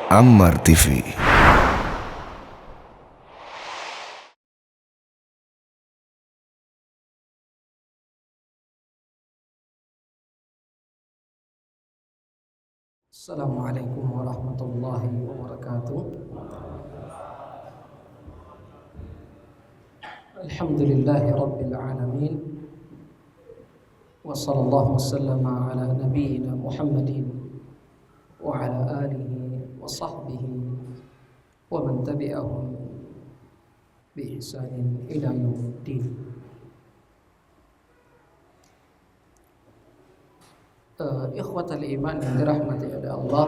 Ammar TV. Assalamualaikum warahmatullahi wabarakatuh. Alhamdulillahi rabbil alamin. Wa sallallahu wasallama ala nabiyyina Muhammadin wa ala alihi wa sahbihi wa man tabi'ahum bi ihsanin ila yaumiddin. Ikhwatal iman yang dirahmati oleh Allah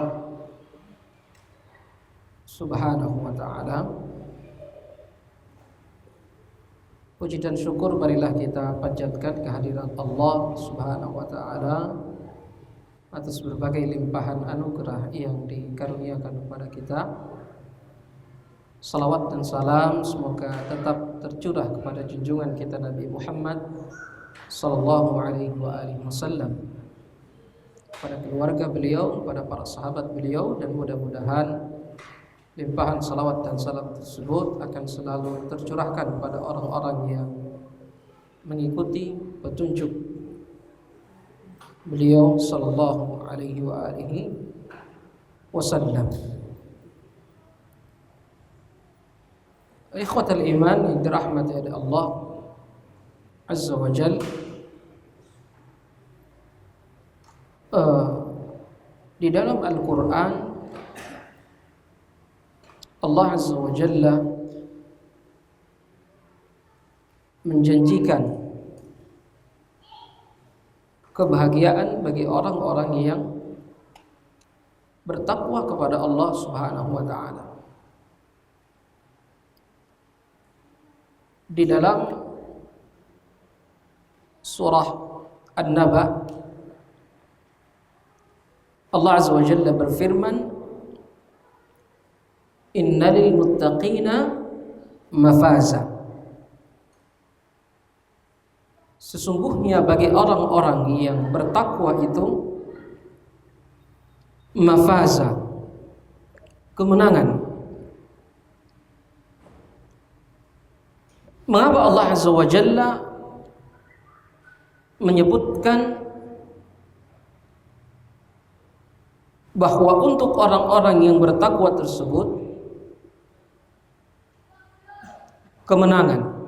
Subhanahu wa ta'ala, puji dan syukur marilah kita panjatkan kehadirat Allah Subhanahu wa ta'ala atas berbagai limpahan anugerah yang dikaruniakan kepada kita. Salawat dan salam semoga tetap tercurah kepada junjungan kita Nabi Muhammad sallallahu alaihi wasallam, pada keluarga beliau, pada para sahabat beliau, dan mudah-mudahan limpahan salawat dan salam tersebut akan selalu tercurahkan pada orang-orang yang mengikuti petunjuk beliau sallallahu alaihi wasallam. Ikhwatal iman yang dirahmati oleh Allah Azza wa Jalla, di dalam Al-Quran Allah Azza wa Jalla menjanjikan kebahagiaan bagi orang-orang yang bertakwa kepada Allah Subhanahu wa ta'ala. Di dalam surah An-Naba, Allah Azza wa Jalla berfirman, innalil muttaqina mafaza. Sesungguhnya bagi orang-orang yang bertakwa itu mafaza, kemenangan. Mengapa Allah Azza wa Jalla menyebutkan bahwa untuk orang-orang yang bertakwa tersebut kemenangan?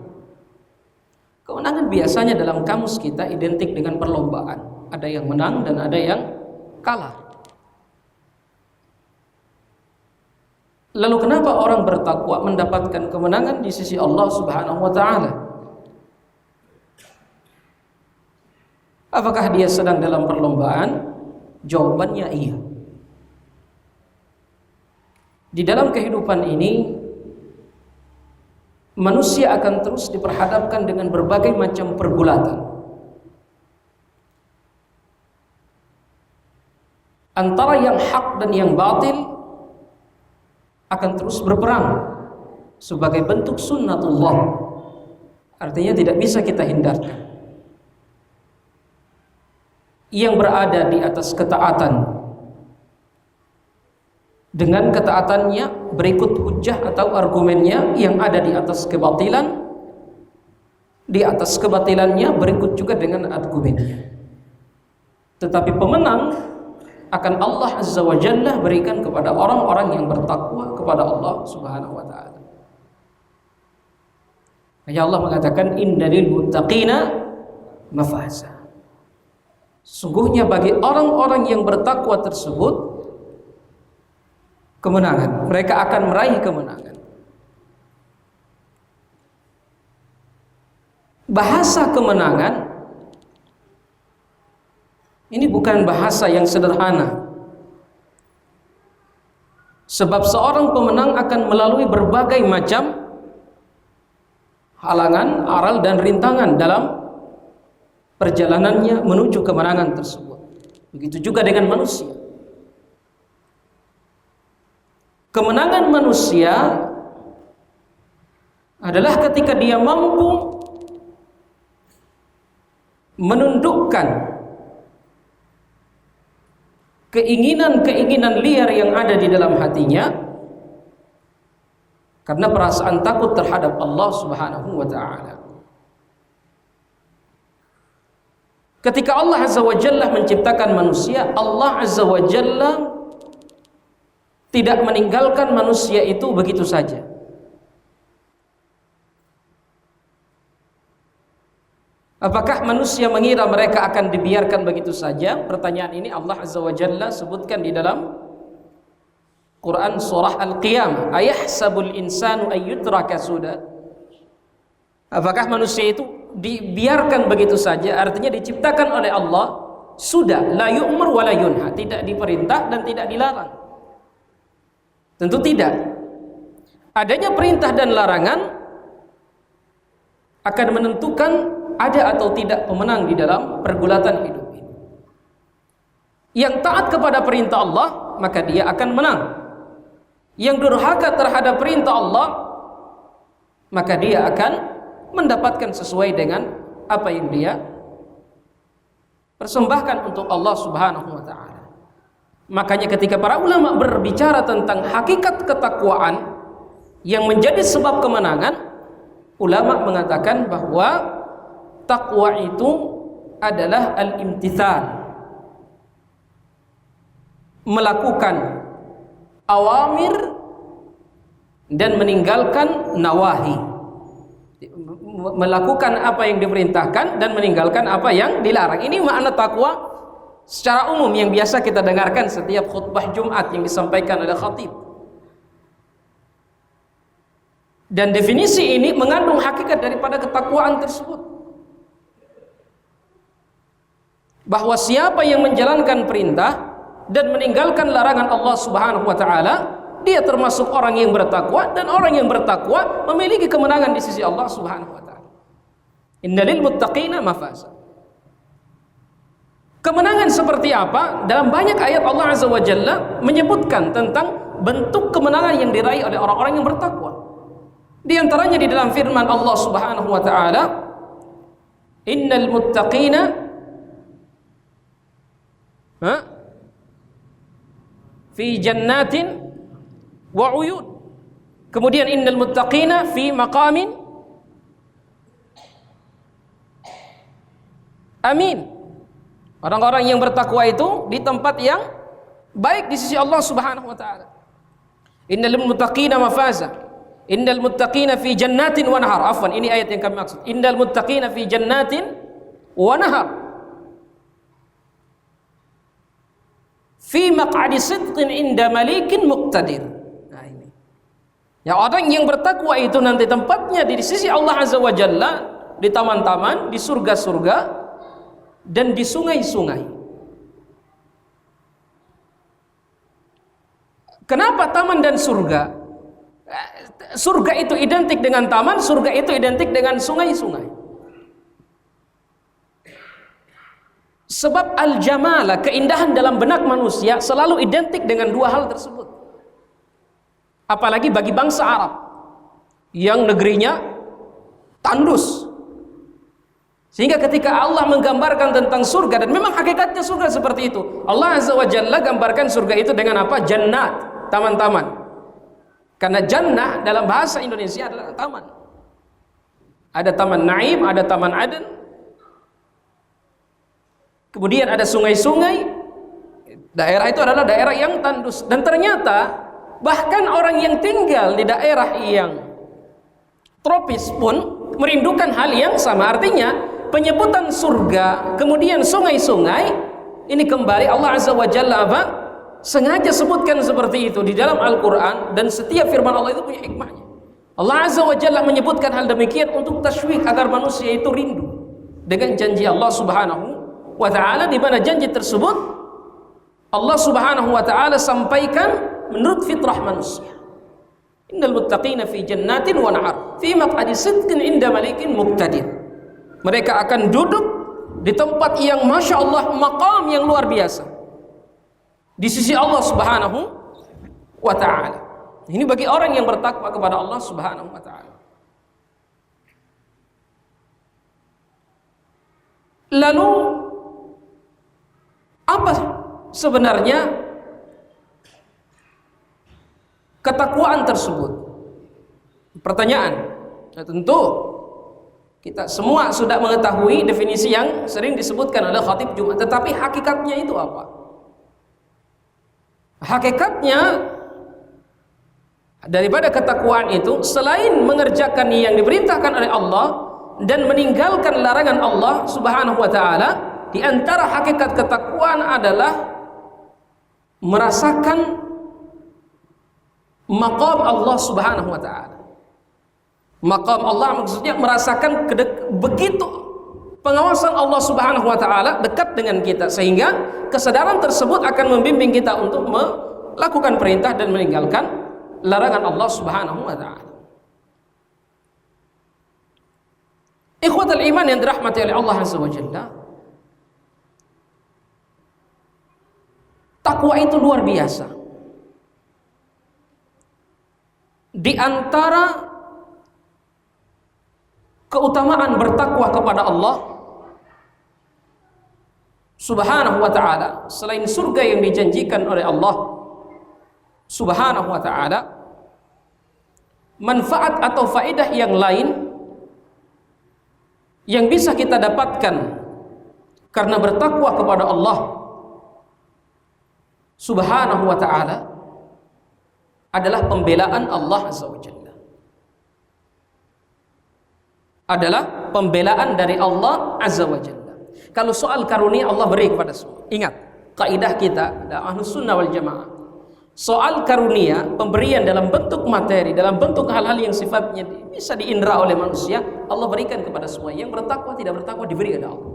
Kemenangan biasanya dalam kamus kita identik dengan perlombaan. Ada yang menang dan ada yang kalah. Lalu kenapa orang bertakwa mendapatkan kemenangan di sisi Allah Subhanahu wa ta'ala? Apakah dia sedang dalam perlombaan? Jawabannya iya. Di dalam kehidupan ini, manusia akan terus diperhadapkan dengan berbagai macam pergulatan. Antara yang hak dan yang batil akan terus berperang sebagai bentuk sunnatullah. Artinya tidak bisa kita hindarkan. Yang berada di atas ketaatan, dengan ketaatannya berikut hujah atau argumennya, yang ada di atas kebatilan, di atas kebatilannya berikut juga dengan argumennya. Tetapi pemenang akan Allah Azza wa Jalla berikan kepada orang-orang yang bertakwa kepada Allah Subhanahu wa ta'ala. Ya, Allah mengatakan innalil muttaqina mafaza. Sungguhnya bagi orang-orang yang bertakwa tersebut kemenangan. Mereka akan meraih kemenangan. Bahasa kemenangan ini bukan bahasa yang sederhana. Sebab seorang pemenang akan melalui berbagai macam halangan, aral dan rintangan dalam perjalanannya menuju kemenangan tersebut. Begitu juga dengan manusia. Kemenangan manusia adalah ketika dia mampu menundukkan keinginan-keinginan liar yang ada di dalam hatinya karena perasaan takut terhadap Allah Subhanahu wa taala. Ketika Allah Azza wa Jalla menciptakan manusia, Allah Azza wa Jalla tidak meninggalkan manusia itu begitu saja. Apakah manusia mengira mereka akan dibiarkan begitu saja? Pertanyaan ini Allah Azza wa Jalla sebutkan di dalam Quran surah Al-Qiyamah. Ayahsabul insanu ayyutraka suda? Apakah manusia itu dibiarkan begitu saja? Artinya diciptakan oleh Allah sudah, la yu'mar wa la yunha, tidak diperintah dan tidak dilarang. Tentu tidak. Adanya perintah dan larangan akan menentukan ada atau tidak pemenang di dalam pergulatan hidup ini. Yang taat kepada perintah Allah, maka dia akan menang. Yang durhaka terhadap perintah Allah, maka dia akan mendapatkan sesuai dengan apa yang dia persembahkan untuk Allah Subhanahu wa taala. Makanya ketika para ulama berbicara tentang hakikat ketakwaan yang menjadi sebab kemenangan, ulama mengatakan bahwa takwa itu adalah al-imtithal, melakukan awamir dan meninggalkan nawahi, melakukan apa yang diperintahkan dan meninggalkan apa yang dilarang. Ini makna takwa secara umum yang biasa kita dengarkan setiap khutbah Jumat yang disampaikan oleh khatib. Dan definisi ini mengandung hakikat daripada ketakwaan tersebut. Bahwa siapa yang menjalankan perintah dan meninggalkan larangan Allah Subhanahu wa taala, dia termasuk orang yang bertakwa, dan orang yang bertakwa memiliki kemenangan di sisi Allah Subhanahu wa taala. Innalil muttaqina mafaza. Kemenangan seperti apa? Dalam banyak ayat Allah Azza wa Jalla menyebutkan tentang bentuk kemenangan yang diraih oleh orang-orang yang bertakwa. Di antaranya di dalam firman Allah Subhanahu wa taala, innal muttaqina fi jannatin wa uyun. Kemudian innal muttaqina fi maqamin amin. Orang-orang yang bertakwa itu di tempat yang baik di sisi Allah Subhanahu wa taala. Innal muttaqina mafaza. Innal muttaqina fi jannatin wa nahar. Afwan, ini ayat yang kami maksud. Innal muttaqina fi jannatin wa nahar. Fi maq'adi sidqin inda malikin muqtadir. Nah ini. Ya, orang yang bertakwa itu nanti tempatnya di sisi Allah Azza wa Jalla, di taman-taman, di surga-surga, dan di sungai-sungai. Kenapa taman dan surga? Surga itu identik dengan taman, surga itu identik dengan sungai-sungai. Sebab al-jamala, keindahan dalam benak manusia selalu identik dengan dua hal tersebut. Apalagi bagi bangsa Arab yang negerinya tandus. Sehingga ketika Allah menggambarkan tentang surga, dan memang hakikatnya surga seperti itu, Allah Azza wa Jalla gambarkan surga itu dengan apa? Jannat, taman-taman. Karena jannah dalam bahasa Indonesia adalah taman. Ada taman Naim, ada taman Aden. Kemudian ada sungai-sungai. Daerah itu adalah daerah yang tandus. Dan ternyata bahkan orang yang tinggal di daerah yang tropis pun merindukan hal yang sama. Artinya penyebutan surga, kemudian sungai-sungai, ini kembali Allah Azza wa Jalla apa? Sengaja sebutkan seperti itu di dalam Al-Quran, dan setiap firman Allah itu punya hikmahnya. Allah Azza wa Jalla menyebutkan hal demikian untuk tasywiq, agar manusia itu rindu dengan janji Allah Subhanahu wa ta'ala, di mana janji tersebut Allah Subhanahu wa ta'ala sampaikan menurut fitrah manusia. Innal muttaqina fi jannatin wa nahar fi maq'adi sidqin inda malikin muqtadir. Mereka akan duduk di tempat yang Masya Allah, maqam yang luar biasa di sisi Allah Subhanahu wa ta'ala. Ini bagi orang yang bertakwa kepada Allah Subhanahu wa ta'ala. Lalu apa sebenarnya ketakwaan tersebut? Pertanyaan. Nah, tentu kita semua sudah mengetahui definisi yang sering disebutkan oleh khatib Jumat, tetapi hakikatnya itu apa? Hakikatnya daripada ketakwaan itu, selain mengerjakan yang diperintahkan oleh Allah dan meninggalkan larangan Allah Subhanahu wa taala, di antara hakikat ketakwaan adalah merasakan maqam Allah Subhanahu wa taala. Maqam Allah maksudnya merasakan begitu pengawasan Allah Subhanahu wa taala dekat dengan kita, sehingga kesadaran tersebut akan membimbing kita untuk melakukan perintah dan meninggalkan larangan Allah Subhanahu wa taala. Ikhwatul iman yang dirahmati oleh Allah Azza wa Jalla, takwa itu luar biasa. Di antara keutamaan bertakwa kepada Allah Subhanahu wa taala, selain surga yang dijanjikan oleh Allah Subhanahu wa taala, manfaat atau faedah yang lain yang bisa kita dapatkan karena bertakwa kepada Allah Subhanahu wa taala adalah pembelaan Allah Azza wa Jalla. Adalah pembelaan dari Allah Azza wa Jalla. Kalau soal karunia Allah beri kepada semua. Ingat, kaidah kita Ahlus Sunnah wal Jamaah. Soal karunia, pemberian dalam bentuk materi, dalam bentuk hal-hal yang sifatnya bisa diindra oleh manusia, Allah berikan kepada semua. Yang bertakwa, tidak bertakwa diberi oleh Allah.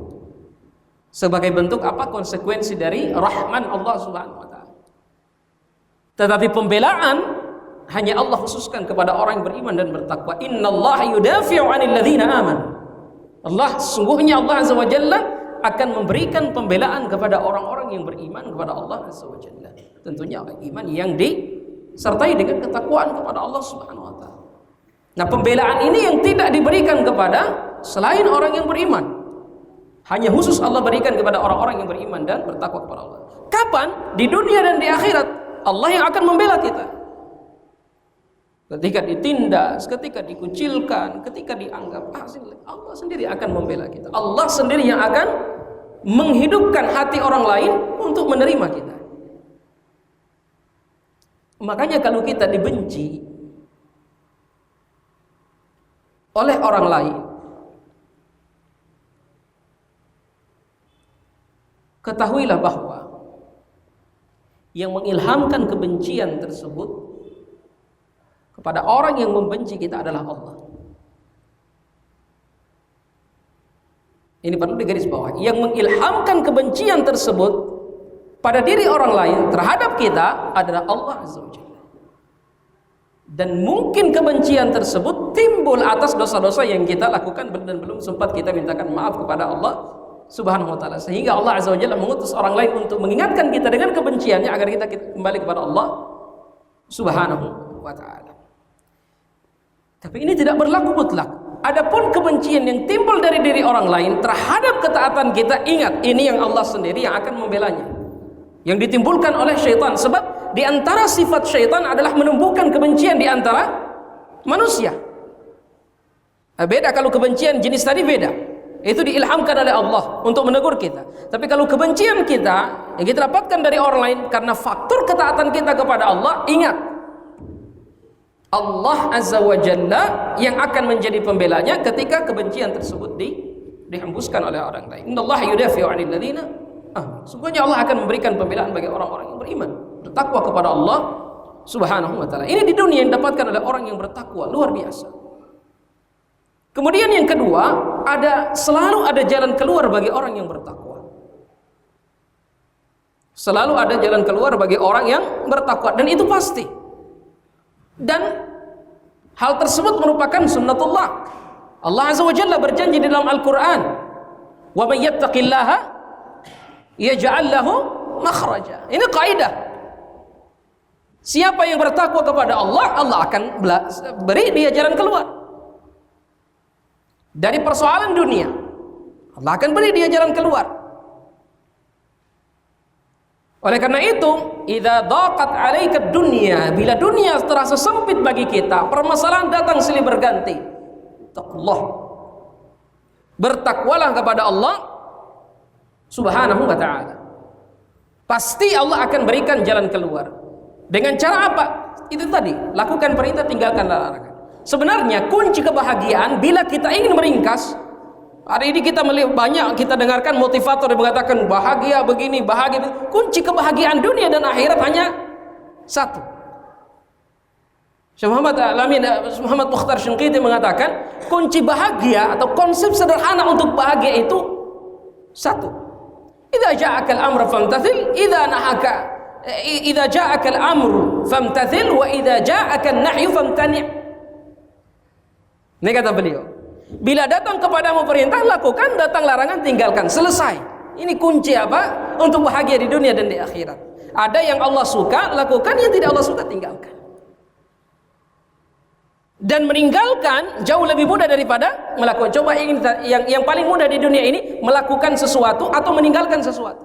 Sebagai bentuk apa? Konsekuensi dari rahman Allah Subhanahu wa taala. Tetapi pembelaan hanya Allah khususkan kepada orang yang beriman dan bertakwa. Innallaha yudafi'u 'anil ladzina amanu. Allah, sungguhnya Allah Azza wa Jalla akan memberikan pembelaan kepada orang-orang yang beriman kepada Allah Azza wa Jalla. Tentunya iman yang disertai dengan ketakwaan kepada Allah Subhanahu wa taala. Nah, pembelaan ini yang tidak diberikan kepada selain orang yang beriman. Hanya khusus Allah berikan kepada orang-orang yang beriman dan bertakwa kepada Allah. Kapan? Di dunia dan di akhirat. Allah yang akan membela kita. Ketika ditindas, ketika dikucilkan, ketika dianggap asing, Allah sendiri akan membela kita. Allah sendiri yang akan menghidupkan hati orang lain untuk menerima kita. Makanya kalau kita dibenci oleh orang lain, ketahuilah bahwa yang mengilhamkan kebencian tersebut kepada orang yang membenci kita adalah Allah. Ini perlu digarisbawahi. Yang mengilhamkan kebencian tersebut pada diri orang lain terhadap kita adalah Allah Azza wa Jalla. Dan mungkin kebencian tersebut timbul atas dosa-dosa yang kita lakukan dan belum sempat kita mintakan maaf kepada Allah Subhanahu wa taala, sehingga Allah Azza wa Jalla mengutus orang lain untuk mengingatkan kita dengan kebenciannya agar kita kembali kepada Allah Subhanahu wa taala. Tapi ini tidak berlaku mutlak. Adapun kebencian yang timbul dari diri orang lain terhadap ketaatan kita, ingat, ini yang Allah sendiri yang akan membelanya. Yang ditimbulkan oleh syaitan. Sebab di antara sifat syaitan adalah menumbuhkan kebencian di antara manusia. Beda kalau kebencian jenis tadi beda. Itu diilhamkan oleh Allah untuk menegur kita. Tapi kalau kebencian kita yang kita dapatkan dari orang lain karena faktor ketaatan kita kepada Allah, ingat, Allah Azza wa Jalla yang akan menjadi pembelanya ketika kebencian tersebut dihembuskan oleh orang lain. Innallaha yudafi'u 'anil ladzina amanu. Sungguhnya Allah akan memberikan pembelaan bagi orang-orang yang beriman, bertakwa kepada Allah Subhanahu wa taala. Ini di dunia yang didapatkan oleh orang yang bertakwa, luar biasa. Kemudian yang kedua, selalu ada jalan keluar bagi orang yang bertakwa. Selalu ada jalan keluar bagi orang yang bertakwa, dan itu pasti. Dan hal tersebut merupakan sunnatullah. Allah Azza wa Jalla berjanji di dalam Al-Quran, wa may yattaqillaha yaj'al lahu makhraja. Ini kaidah. Siapa yang bertakwa kepada Allah, Allah akan beri dia jalan keluar dari persoalan dunia. Allah akan beri dia jalan keluar. Oleh karena itu, idza daqat 'alaika dunya, bila dunia terasa sempit bagi kita, permasalahan datang silih berganti. Taqullah. Bertakwalah kepada Allah Subhanahu wa ta'ala. Pasti Allah akan berikan jalan keluar. Dengan cara apa? Itu tadi, lakukan perintah, tinggalkan larangan. Sebenarnya kunci kebahagiaan bila kita ingin meringkas, hari ini kita melihat banyak, kita dengarkan motivator yang mengatakan bahagia begini, bahagia begini. Kunci kebahagiaan dunia dan akhirat hanya satu. Syekh Muhammad Mukhtar Syinqiti mengatakan kunci bahagia atau konsep sederhana untuk bahagia itu satu. Idza ja'aka al-amru famtathil, idza ja'aka al-amru famtathil wa idza ja'aka an-nahyu famtani'. Ini kata beliau. Bila datang kepadamu perintah, lakukan, datang larangan, tinggalkan. Selesai. Ini kunci apa? Untuk bahagia di dunia dan di akhirat. Ada yang Allah suka, lakukan. Yang tidak Allah suka, tinggalkan. Dan meninggalkan jauh lebih mudah daripada melakukan. Coba yang paling mudah di dunia ini melakukan sesuatu atau meninggalkan sesuatu.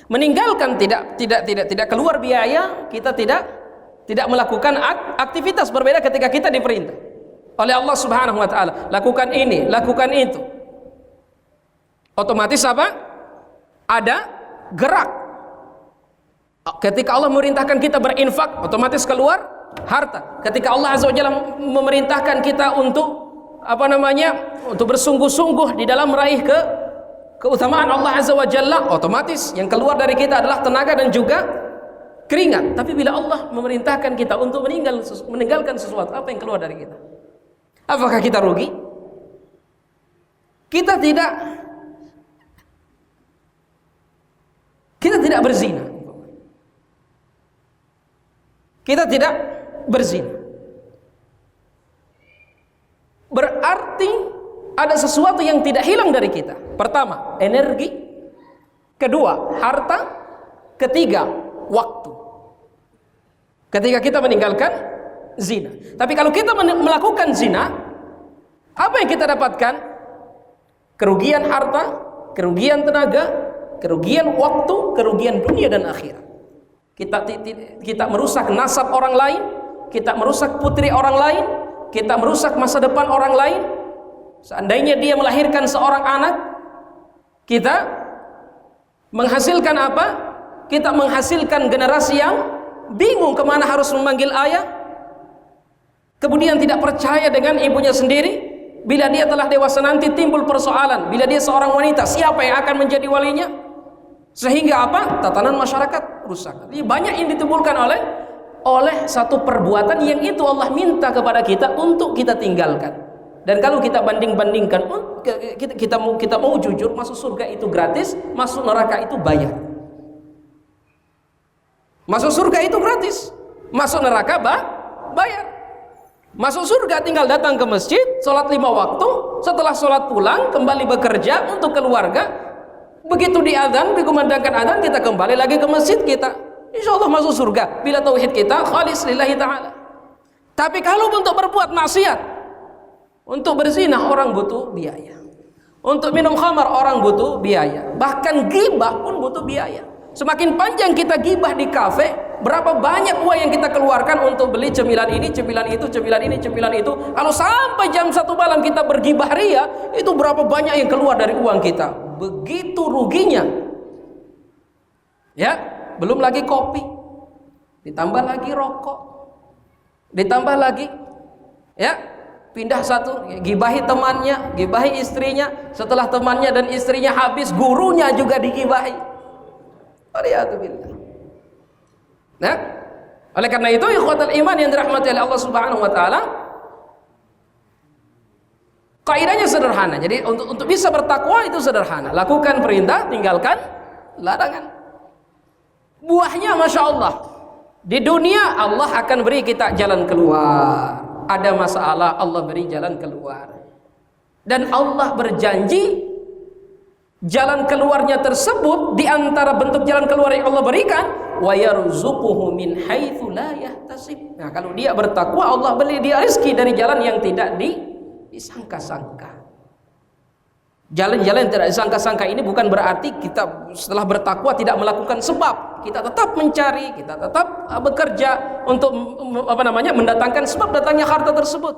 Meninggalkan tidak keluar biaya, kita tidak melakukan aktivitas berbeda ketika kita diperintah oleh Allah Subhanahu wa ta'ala, lakukan ini, lakukan itu. Otomatis apa? Ada gerak. Ketika Allah memerintahkan kita berinfak, otomatis keluar harta. Ketika Allah Azza wa Jalla memerintahkan kita untuk untuk bersungguh-sungguh di dalam meraih keutamaan Allah Azza wa Jalla, otomatis yang keluar dari kita adalah tenaga dan juga keringat. Tapi bila Allah memerintahkan kita untuk meninggalkan sesuatu, apa yang keluar dari kita? Apakah kita rugi? Kita tidak berzina. Kita tidak berzina. Berarti ada sesuatu yang tidak hilang dari kita. Pertama, energi. Kedua, harta. Ketiga, waktu. Ketika kita meninggalkan zina. Tapi kalau kita melakukan zina, apa yang kita dapatkan? Kerugian harta, kerugian tenaga, kerugian waktu, kerugian dunia dan akhirat. Kita merusak nasab orang lain, kita merusak putri orang lain, kita merusak masa depan orang lain. Seandainya dia melahirkan seorang anak, kita menghasilkan apa? Kita menghasilkan generasi yang bingung kemana harus memanggil ayah, kemudian tidak percaya dengan ibunya sendiri. Bila dia telah dewasa nanti timbul persoalan, bila dia seorang wanita, siapa yang akan menjadi walinya? Sehingga apa? Tatanan masyarakat rusak. Jadi banyak yang ditimbulkan oleh satu perbuatan yang itu Allah minta kepada kita untuk kita tinggalkan. Dan kalau kita banding-bandingkan, kita mau jujur, masuk surga itu gratis, masuk neraka itu bayar. Masuk surga itu gratis, masuk neraka bayar. Masuk surga tinggal datang ke masjid, sholat 5 waktu, setelah sholat pulang kembali bekerja untuk keluarga. Begitu diadzan, dikumandangkan adzan, kita kembali lagi ke masjid kita. Insya Allah masuk surga bila tauhid kita khalis lillahi ta'ala. Tapi kalau untuk berbuat maksiat, untuk berzina orang butuh biaya, untuk minum khamar orang butuh biaya, bahkan gibah pun butuh biaya. Semakin panjang kita gibah di kafe, berapa banyak uang yang kita keluarkan untuk beli cemilan ini, cemilan itu, cemilan ini, cemilan itu. Kalau sampai jam 1 malam kita bergibah ria, itu berapa banyak yang keluar dari uang kita. Begitu ruginya. Ya, belum lagi kopi, ditambah lagi rokok, ditambah lagi ya, pindah satu, gibahi temannya, gibahi istrinya. Setelah temannya dan istrinya habis, gurunya juga digibahi. Waliyadzubillah. Nah, oleh karena itu ikhwatal iman yang dirahmati oleh Allah Subhanahu wa taala, kaidahnya sederhana. Jadi untuk bisa bertakwa itu sederhana. Lakukan perintah, tinggalkan larangan. Buahnya Masya Allah, di dunia Allah akan beri kita jalan keluar. Ada masalah, Allah beri jalan keluar. Dan Allah berjanji jalan keluarnya tersebut, di antara bentuk jalan keluar yang Allah berikan, wa yarzuquhu min haitsu la yahtasib. Nah, kalau dia bertakwa, Allah beri dia rezeki dari jalan yang tidak disangka-sangka. Jalan-jalan yang tidak disangka-sangka ini bukan berarti kita setelah bertakwa tidak melakukan sebab. Kita tetap mencari, kita tetap bekerja untuk mendatangkan sebab datangnya harta tersebut.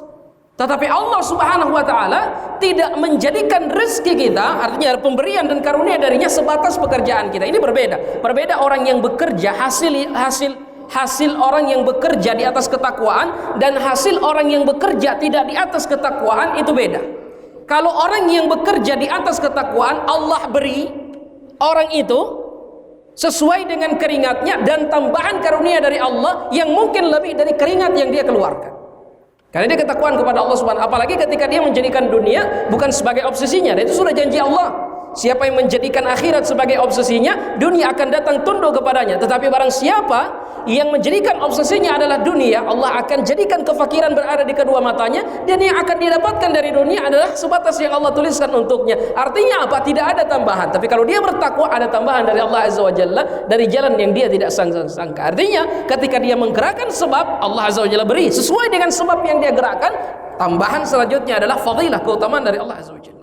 Tetapi Allah Subhanahu wa taala tidak menjadikan rezeki kita, artinya pemberian dan karunia darinya sebatas pekerjaan kita. Ini berbeda. Berbeda orang yang bekerja, hasil orang yang bekerja di atas ketakwaan dan hasil orang yang bekerja tidak di atas ketakwaan itu beda. Kalau orang yang bekerja di atas ketakwaan, Allah beri orang itu sesuai dengan keringatnya dan tambahan karunia dari Allah yang mungkin lebih dari keringat yang dia keluarkan. Karena dia ketakwaan kepada Allah Subhanahu. Apalagi ketika dia menjadikan dunia bukan sebagai obsesinya, dan itu sudah janji Allah. Siapa yang menjadikan akhirat sebagai obsesinya, dunia akan datang tunduk kepadanya. Tetapi barang siapa yang menjadikan obsesinya adalah dunia, Allah akan jadikan kefakiran berada di kedua matanya, dan yang akan dia dapatkan dari dunia adalah sebatas yang Allah tuliskan untuknya. Artinya apa? Tidak ada tambahan. Tapi kalau dia bertakwa, ada tambahan dari Allah Azza wa Jalla, dari jalan yang dia tidak sangka. Artinya ketika dia menggerakkan sebab, Allah Azza wa Jalla beri sesuai dengan sebab yang dia gerakkan. Tambahan selanjutnya adalah fadilah, keutamaan dari Allah Azza wa Jalla.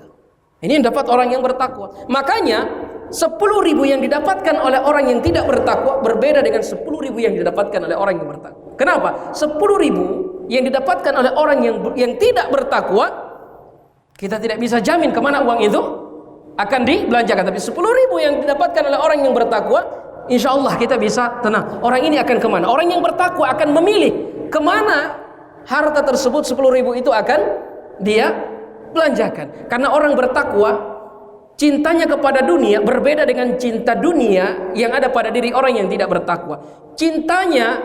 Ini yang dapat orang yang bertakwa. Makanya 10.000 yang didapatkan oleh orang yang tidak bertakwa berbeda dengan 10.000 yang didapatkan oleh orang yang bertakwa. Kenapa? 10.000 yang didapatkan oleh orang yang tidak bertakwa, kita tidak bisa jamin kemana uang itu akan dibelanjakan. Tapi 10.000 yang didapatkan oleh orang yang bertakwa, insya Allah kita bisa tenang. Orang ini akan kemana? Orang yang bertakwa akan memilih kemana harta tersebut 10.000 itu akan dia belanjakan. Karena orang bertakwa cintanya kepada dunia berbeda dengan cinta dunia yang ada pada diri orang yang tidak bertakwa. Cintanya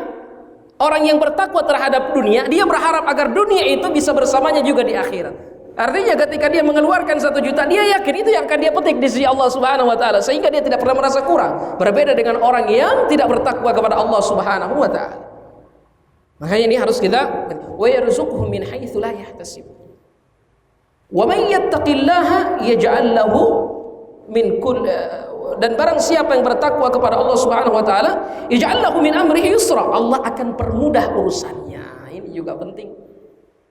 orang yang bertakwa terhadap dunia, dia berharap agar dunia itu bisa bersamanya juga di akhirat. Artinya ketika dia mengeluarkan 1 juta, dia yakin itu yang akan dia petik di sisi Allah Subhanahu wa taala, sehingga dia tidak pernah merasa kurang. Berbeda dengan orang yang tidak bertakwa kepada Allah Subhanahu wa taala. Makanya ini harus kita, wa yarzuquhum min haitsu la yahtasib. Wa may yattaqillaha yaj'al lahu min kulli, dan barang siapa yang bertakwa kepada Allah Subhanahu wa taala, yaj'al lahu min amrihi yusra, Allah akan permudah urusannya. Ini juga penting.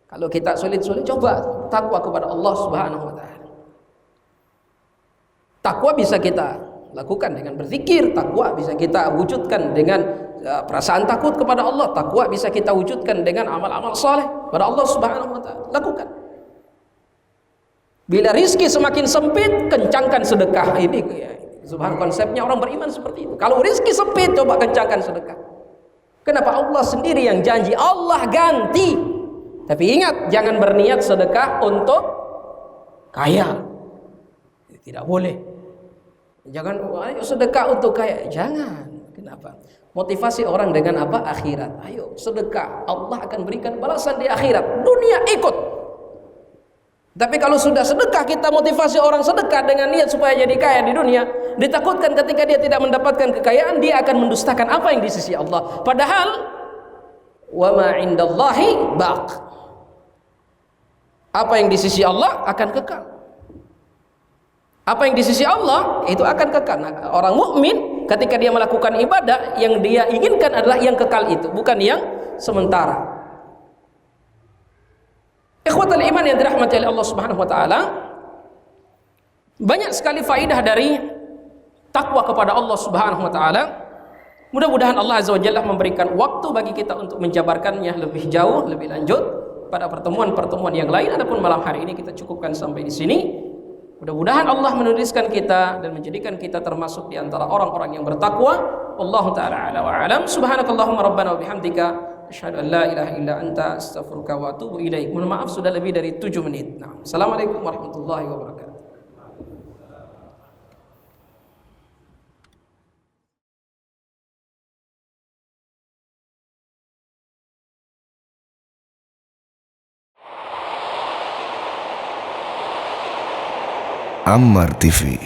Kalau kita sulit-sulit, coba takwa kepada Allah Subhanahu wa taala. Takwa bisa kita lakukan dengan berzikir, takwa bisa kita wujudkan dengan perasaan takut kepada Allah, takwa bisa kita wujudkan dengan amal-amal saleh kepada Allah Subhanahu wa taala. Lakukan. Bila rizki semakin sempit, kencangkan sedekah. Ini subhanallah, konsepnya orang beriman seperti itu. Kalau rizki sempit, coba kencangkan sedekah. Kenapa? Allah sendiri yang janji, Allah ganti. Tapi ingat, jangan berniat sedekah untuk kaya. Tidak boleh. Jangan ayo sedekah untuk kaya. Jangan. Kenapa? Motivasi orang dengan apa? Akhirat. Ayo sedekah, Allah akan berikan balasan di akhirat. Dunia ikut. Tapi kalau sudah sedekah, kita motivasi orang sedekah dengan niat supaya jadi kaya di dunia, ditakutkan ketika dia tidak mendapatkan kekayaan, dia akan mendustakan apa yang di sisi Allah. Padahal wa ma indallahi baq, apa yang di sisi Allah akan kekal. Apa yang di sisi Allah itu akan kekal. Nah, orang mukmin ketika dia melakukan ibadah, yang dia inginkan adalah yang kekal itu, bukan yang sementara. Ikhwatul iman yang dirahmati oleh Allah Subhanahu wa taala, banyak sekali faidah dari takwa kepada Allah Subhanahu wa taala. Mudah-mudahan Allah Azza wa Jalla memberikan waktu bagi kita untuk menjabarkannya lebih jauh, lebih lanjut pada pertemuan-pertemuan yang lain. Adapun malam hari ini kita cukupkan sampai di sini. Mudah-mudahan Allah menuliskan kita dan menjadikan kita termasuk di antara orang-orang yang bertakwa. Wallahu taala a'la wa a'lam. Subhanakallahumma rabbana wa bihamdika asyhadu an la ilaha illa anta astaghfiruka wa atubu ilaik. Mohon maaf sudah lebih dari 7 menit. Nah, assalamualaikum warahmatullahi wabarakatuh. Ammar TV.